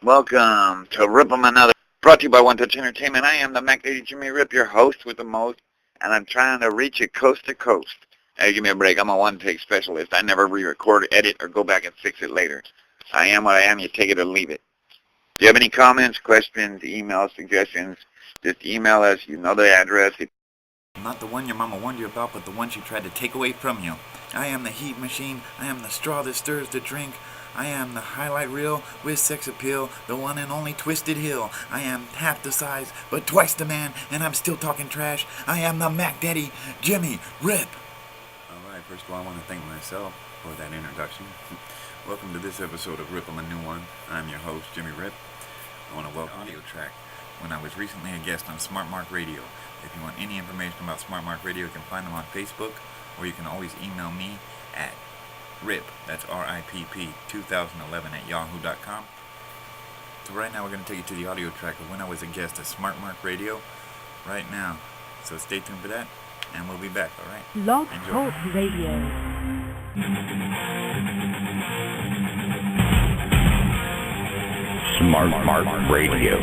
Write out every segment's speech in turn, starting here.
Welcome to Rip 'em Another, brought to you by One Touch Entertainment. I am the Mac Lady Jimmy Rip, your host with the most, and I'm trying to reach you coast to coast. Hey, give me a break. I'm a one-take specialist. I never re-record, edit, or go back and fix it later. I am what I am. You take it or leave it. Do you have any comments, questions, emails, suggestions? Just email us. You know the address. Not the one your mama warned you about, but the one she tried to take away from you. I am the heat machine. I am the straw that stirs the drink. I am the highlight reel with sex appeal, the one and only Twisted Hill. I am half the size, but twice the man, and I'm still talking trash. I am the Mac Daddy, Jimmy Rip. Alright, first of all, I want to thank myself for that introduction. Welcome to this episode of Rip 'em a New One. I'm your host, Jimmy Rip. I want to welcome the audio track when I was recently a guest on Smart Mark Radio. If you want any information about Smart Mark Radio, you can find them on Facebook, or you can always email me at RIP, that's RIPP, 2011 at yahoo.com. So right now we're going to take you to the audio track of when I was a guest at Smart Mark Radio right now. So stay tuned for that, and we'll be back, alright? Blog Talk Radio. Smart Mark Radio.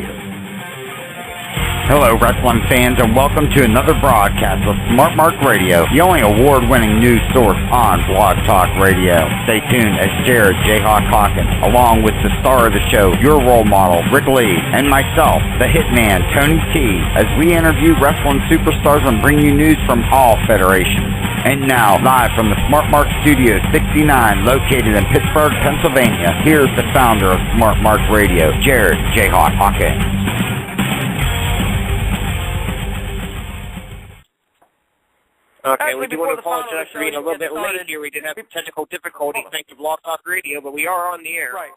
Hello, wrestling fans, and welcome to another broadcast of Smart Mark Radio, the only award-winning news source on Blog Talk Radio. Stay tuned as Jared Jayhawk Hawkins, along with the star of the show, your role model, Rick Lee, and myself, the hitman, Tony T, as we interview wrestling superstars and bring you news from all federations. And now, live from the Smart Mark Studio 69, located in Pittsburgh, Pennsylvania, here's the founder of Smart Mark Radio, Jared Jayhawk Hawkins. Okay, we do want to apologize for being a little bit late here. We did have technical difficulties thanks to Blog Talk Radio, but we are on the air. Right.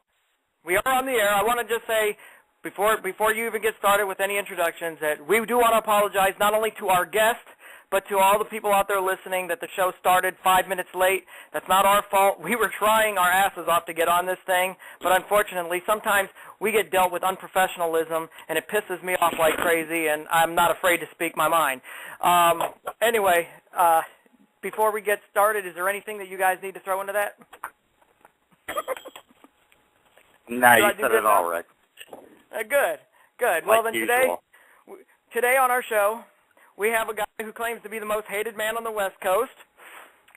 We are on the air. I want to just say, before you even get started with any introductions, that we do want to apologize not only to our guest, but to all the people out there listening that the show started 5 minutes late. That's not our fault. We were trying our asses off to get on this thing, but unfortunately sometimes we get dealt with unprofessionalism, and it pisses me off like crazy, and I'm not afraid to speak my mind. Anyway, before we get started, is there anything that you guys need to throw into that? No, you said it all, Rick. Good. Well, then today on our show, we have a guy who claims to be the most hated man on the West Coast.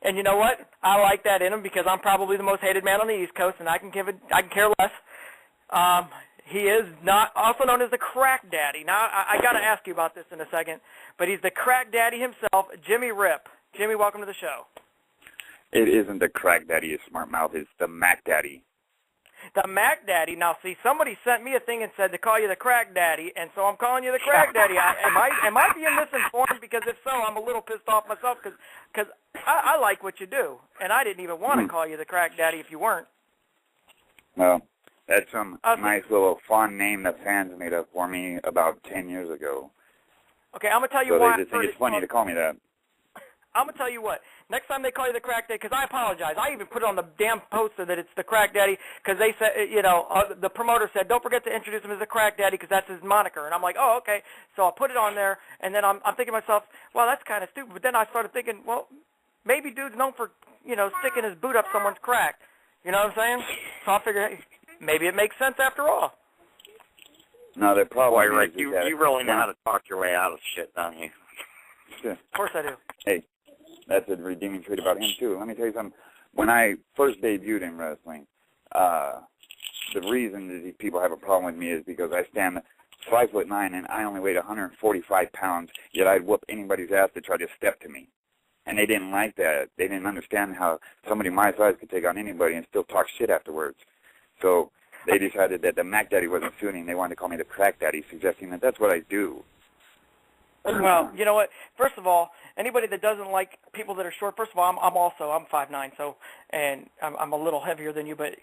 And you know what? I like that in him because I'm probably the most hated man on the East Coast, and I can care less. He is not also known as the Crack Daddy. Now, I got to ask you about this in a second, but he's the Crack Daddy himself, Jimmy Rip. Jimmy, welcome to the show. It isn't the Crack Daddy, you smart mouth. It's the Mac Daddy. The Mac Daddy. Now, see, somebody sent me a thing and said to call you the Crack Daddy, and so I'm calling you the Crack Daddy. Am I being misinformed? Because if so, I'm a little pissed off myself because I like what you do, and I didn't even want to call you the Crack Daddy if you weren't. Well, that's some nice little fun name that fans made up for me about 10 years ago. Okay, I'm going to tell you so why. They just think it's funny to call me that. I'm going to tell you what. Next time they call you the Crack Daddy, because I apologize. I even put it on the damn poster that it's the Crack Daddy because they said, the promoter said, don't forget to introduce him as the Crack Daddy because that's his moniker. And I'm like, oh, okay. So I put it on there, and then I'm thinking to myself, well, that's kind of stupid. But then I started thinking, well, maybe dude's known for, sticking his boot up someone's crack. You know what I'm saying? So I figured, hey, maybe it makes sense after all. No, they're probably right. You really know how to talk your way out of shit, don't you? Sure. Of course I do. Hey. That's a redeeming trait about him, too. Let me tell you something. When I first debuted in wrestling, the reason that these people have a problem with me is because I stand 5'9", and I only weighed 145 pounds, yet I'd whoop anybody's ass that tried to step to me. And they didn't like that. They didn't understand how somebody my size could take on anybody and still talk shit afterwards. So they decided that the Mac Daddy wasn't suiting. They wanted to call me the Crack Daddy, suggesting that that's what I do. Well, you know what? First of all, anybody that doesn't like people that are short, first of all, I'm 5'9", so, and I'm a little heavier than you, but,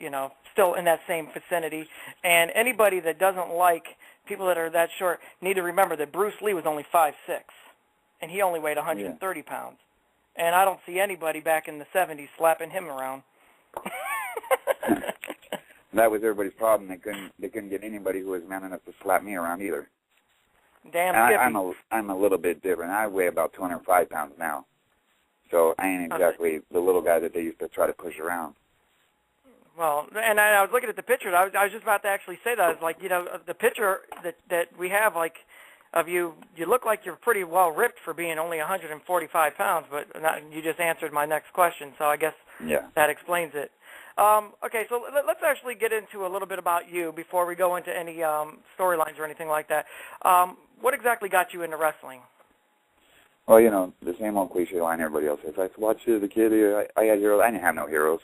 still in that same vicinity. And anybody that doesn't like people that are that short need to remember that Bruce Lee was only 5'6", and he only weighed 130 pounds. And I don't see anybody back in the 70s slapping him around. That was everybody's problem. They couldn't get anybody who was man enough to slap me around either. Damn, I'm a little bit different. I weigh about 205 pounds now, so I ain't exactly the little guy that they used to try to push around. Well, and I was looking at the picture. I was just about to actually say that. I was like, the picture that we have, like, of you look like you're pretty well ripped for being only 145 pounds, but you just answered my next question, so I guess that explains it. Okay, so let's actually get into a little bit about you before we go into any storylines or anything like that. What exactly got you into wrestling? Well, the same old cliche line everybody else says. I watched as a kid, I had heroes. I didn't have no heroes.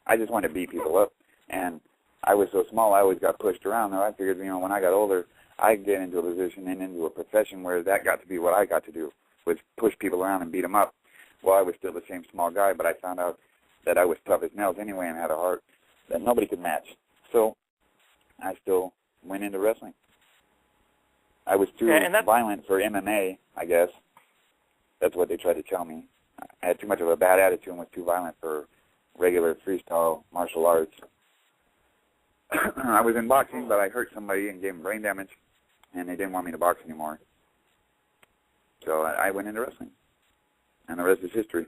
I just wanted to beat people up, and I was so small, I always got pushed around. Now I figured, when I got older, I'd get into a position and into a profession where that got to be what I got to do, was push people around and beat them up. Well, I was still the same small guy, but I found out that I was tough as nails anyway and had a heart that nobody could match. So I still went into wrestling. I was too violent for MMA, I guess. That's what they tried to tell me. I had too much of a bad attitude and was too violent for regular freestyle martial arts. I was in boxing, but I hurt somebody and gave them brain damage, and they didn't want me to box anymore. So I went into wrestling, and the rest is history.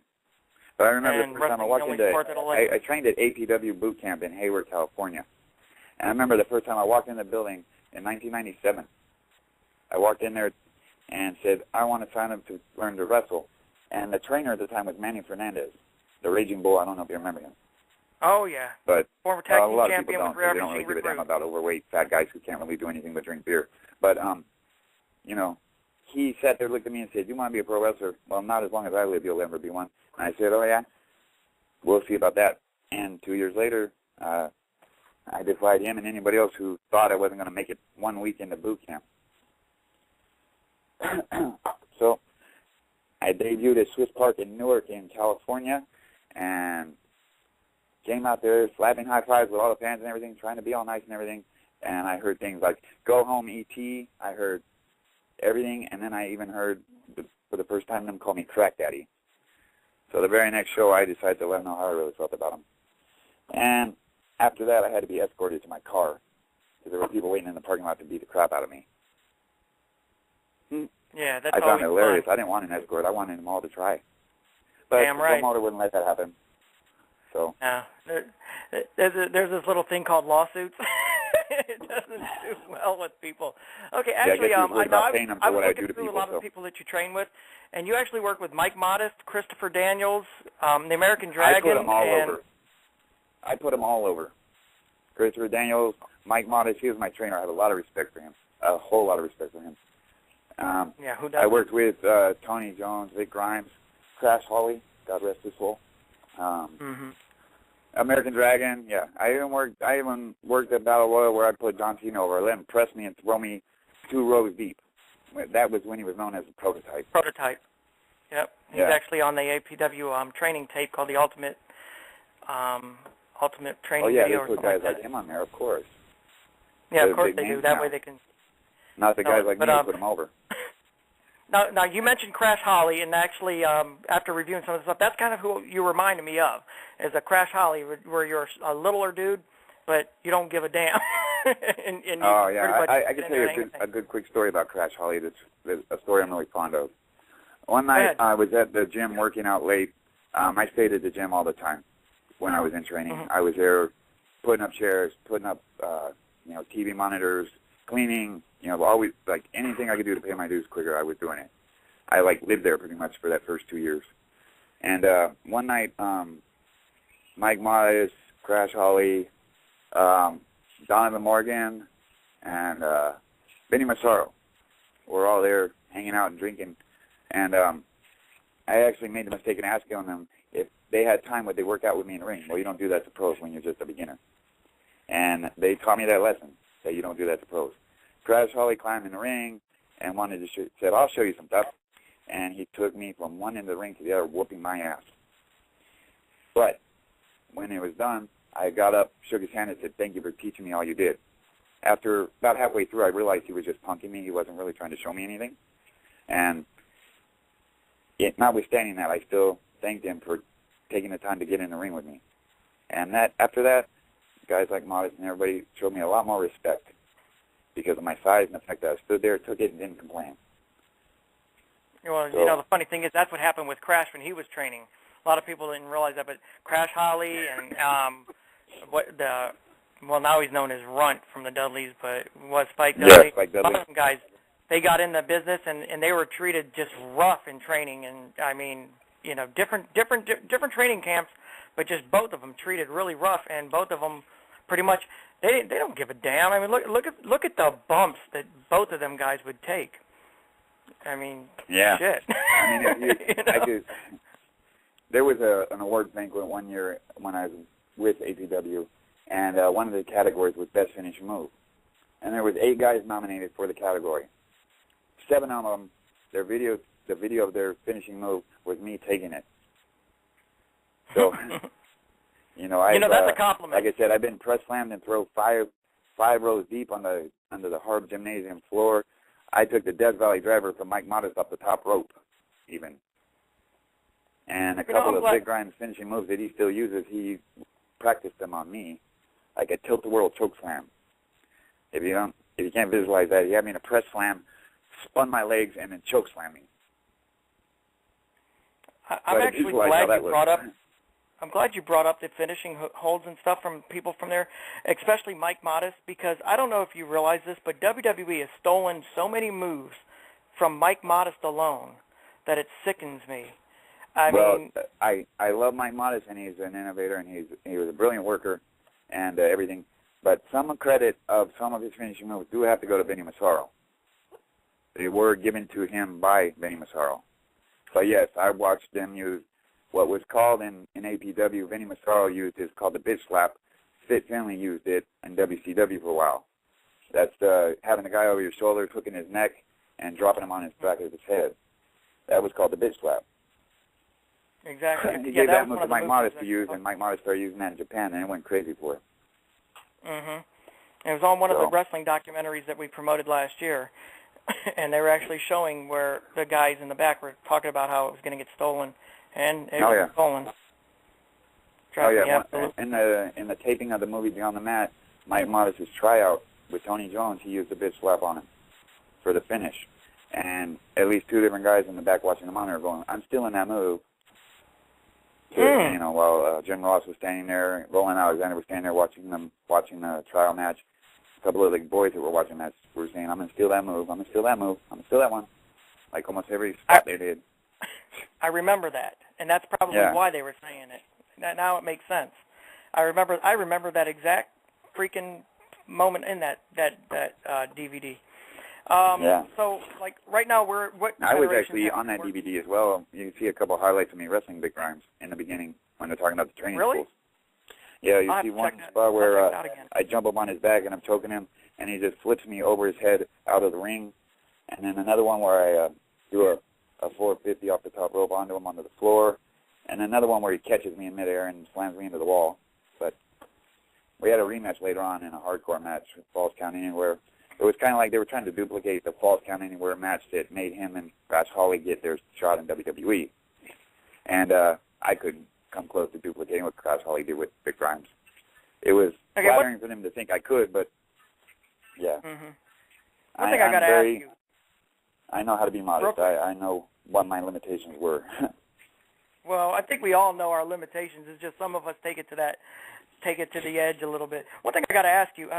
But I remember the first time I walked into, I trained at APW boot camp in Hayward, California. And I remember the first time I walked in the building in 1997. I walked in there and said, I want to sign up to learn to wrestle. And the trainer at the time was Manny Fernandez, the Raging Bull. I don't know if you remember him. Oh, yeah. But former tag team a lot of champion people don't. They don't really give a damn about overweight fat guys who can't really do anything but drink beer. But, he sat there, looked at me and said, you want to be a pro wrestler? Well, not as long as I live, you'll never be one. And I said, oh, yeah? We'll see about that. And 2 years later, I defied him and anybody else who thought I wasn't going to make it 1 week into boot camp. So I debuted at Swiss Park in Newark in California and came out there slapping high fives with all the fans and everything, trying to be all nice and everything. And I heard things like, go home, E.T. I heard everything, and then I even heard, for the first time, them call me Crack Daddy. So the very next show, I decided to let them know how I really felt about them. And after that, I had to be escorted to my car, because there were people waiting in the parking lot to beat the crap out of me. Yeah, that's I found it hilarious. Fun. I didn't want an escort. I wanted them all to try. But the promoter wouldn't let that happen. So there's this little thing called lawsuits. It doesn't do well with people. Okay, actually, I was looking through a lot of the people that you train with, and you actually work with Mike Modest, Christopher Daniels, the American Dragon. I put them all over. I put them all over. Christopher Daniels, Mike Modest, he was my trainer. I have a lot of respect for him, a whole lot of respect for him. Who doesn't? I worked with Tony Jones, Vic Grimes, Crash Holly, God rest his soul. American Dragon, yeah. I even worked at Battle Royal where I put John Cena over. I let him press me and throw me 2 rows deep. That was when he was known as a prototype. Prototype. Yep. He's actually on the APW training tape called the Ultimate Training Video. Oh, yeah, they put guys like him on there, of course. Yeah, of course they do. That way they can... Not the guys like me who put them over. Now, you mentioned Crash Holly, and actually, after reviewing some of the stuff, that's kind of who you reminded me of, is a Crash Holly, where you're a littler dude, but you don't give a damn. and I can tell you a good quick story about Crash Holly. That's a story I'm really fond of. One night, I was at the gym working out late. I stayed at the gym all the time when I was in training. I was there putting up chairs, putting up, TV monitors, cleaning, always, like, anything I could do to pay my dues quicker, I was doing it. I, lived there pretty much for that first 2 years. And one night, Mike Modest, Crash Holly, Donovan Morgan, and Benny Massaro were all there hanging out and drinking. And I actually made the mistake of asking them if they had time, would they work out with me in the ring? Well, you don't do that to pros when you're just a beginner. And they taught me that lesson, that you don't do that to pros. Crash Holly climbed in the ring and said, I'll show you some stuff. And he took me from one end of the ring to the other, whooping my ass. But when it was done, I got up, shook his hand, and said, thank you for teaching me all you did. After about halfway through, I realized he was just punking me. He wasn't really trying to show me anything. And notwithstanding that, I still thanked him for taking the time to get in the ring with me. And after that, guys like Modest and everybody showed me a lot more respect because of my size and the fact that I stood there, took it, and didn't complain. Well, the funny thing is that's what happened with Crash when he was training. A lot of people didn't realize that, but Crash Holly and well, now he's known as Runt from the Dudleys, but was Spike Dudley. Yeah, Spike Dudley. A lot of them guys, they got in the business and they were treated just rough in training, and I mean, you know, different training camps, but just both of them treated really rough, and both of them pretty much they don't give a damn. I mean, look at the bumps that both of them guys would take. I mean, yeah. Shit. I mean, you know? There was an awards banquet one year when I was with APW, and one of the categories was Best Finishing Move. And there was 8 guys nominated for the category. 7 of them, the video of their finishing move was me taking it. So, you know, that's a compliment. Like I said, I've been press slammed and throw five rows deep under the hard gymnasium floor. I took the Death Valley driver from Mike Modest up the top rope, even. And a couple of Big Grimes finishing moves that he still uses, he practiced them on me, like a tilt-the-world choke slam. If you can't visualize that, he had me in a press slam, spun my legs, and then choke slammed me. I'm actually glad you brought up. I'm glad you brought up the finishing holds and stuff from people from there, especially Mike Modest, because I don't know if you realize this, but WWE has stolen so many moves from Mike Modest alone that it sickens me. I mean, I love Mike Modest, and he's an innovator, and he was a brilliant worker, and everything. But some credit of some of his finishing moves do have to go to Vinny Massaro. They were given to him by Vinny Massaro. So yes, I watched them use what was called in APW. Vinny Massaro used is called the bitch slap. Fit Finley used it in WCW for a while. That's having the guy over your shoulders, hooking his neck, and dropping him on his back of his head. That was called the bitch slap. Exactly. He gave that move to Mike Modest to use, and Mike Modest started using that in Japan, and it went crazy for it. Mm-hmm. It was on one of the wrestling documentaries that we promoted last year, and they were actually showing where the guys in the back were talking about how it was going to get stolen, and it was stolen. In the taping of the movie Beyond the Mat, Mike Modest's tryout with Tony Jones, he used a bitch slap on him for the finish. And at least 2 different guys in the back watching the monitor going, I'm still in that move. So, you know, while Jim Ross was standing there, Roland Alexander was standing there watching the trial match. A couple of the boys that were watching that were saying, I'm going to steal that move, I'm going to steal that move, I'm going to steal that one. Like almost every spot they did. I remember that, and that's probably why they were saying it. Now it makes sense. I remember that exact freaking moment in that DVD. So, like, right now, I was actually on that DVD as well. You can see a couple of highlights of me wrestling Big Grimes in the beginning when they're talking about the training schools. Yeah, you see one spot where I jump up on his back and I'm choking him, and he just flips me over his head out of the ring. And then another one where I do a 450 off the top rope onto him onto the floor. And another one where he catches me in midair and slams me into the wall. But we had a rematch later on in a hardcore match, Falls Count Anywhere. It was kind of like they were trying to duplicate the Falls Count Anywhere match that made him and Crash Holly get their shot in WWE. And I couldn't come close to duplicating what Crash Holly did with Big Grimes. It was flattering for them to think I could, but yeah. Mm-hmm. One thing I got to ask you. I know how to be modest. I know what my limitations were. Well, I think we all know our limitations. It's just some of us take it to the edge a little bit. One thing I got to ask you,